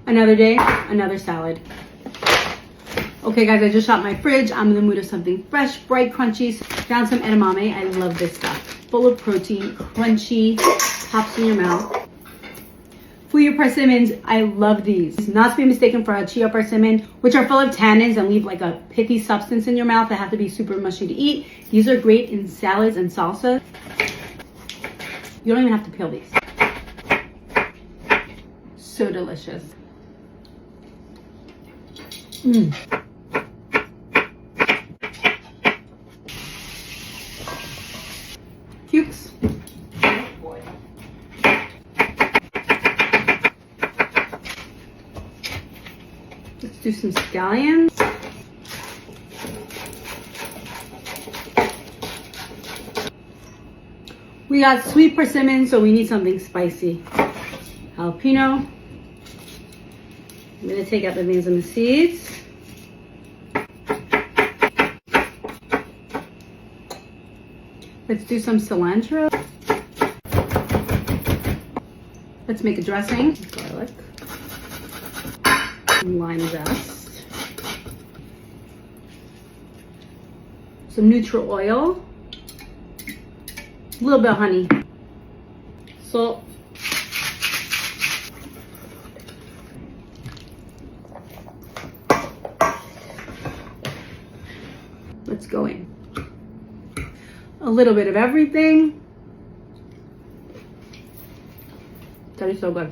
Another day, another salad. Okay guys, I just shot my fridge. I'm in the mood of something fresh, bright, crunchy. Found some edamame. I love this stuff. Full of protein, crunchy, pops in your mouth. For your persimmons, I love these. Not to be mistaken for a chia persimmon, which are full of tannins and leave like a pithy substance in your mouth that have to be super mushy to eat. These are great in salads and salsa. You don't even have to peel these. So delicious. Cukes. Let's do some scallions. We got sweet persimmons, so we need something spicy. Jalapeno. I'm gonna take out the veins and the seeds. Let's do some cilantro. Let's make a dressing. Garlic. Lime zest. Some neutral oil. A little bit of honey. Salt. Let's go in. A little bit of everything. That is so good.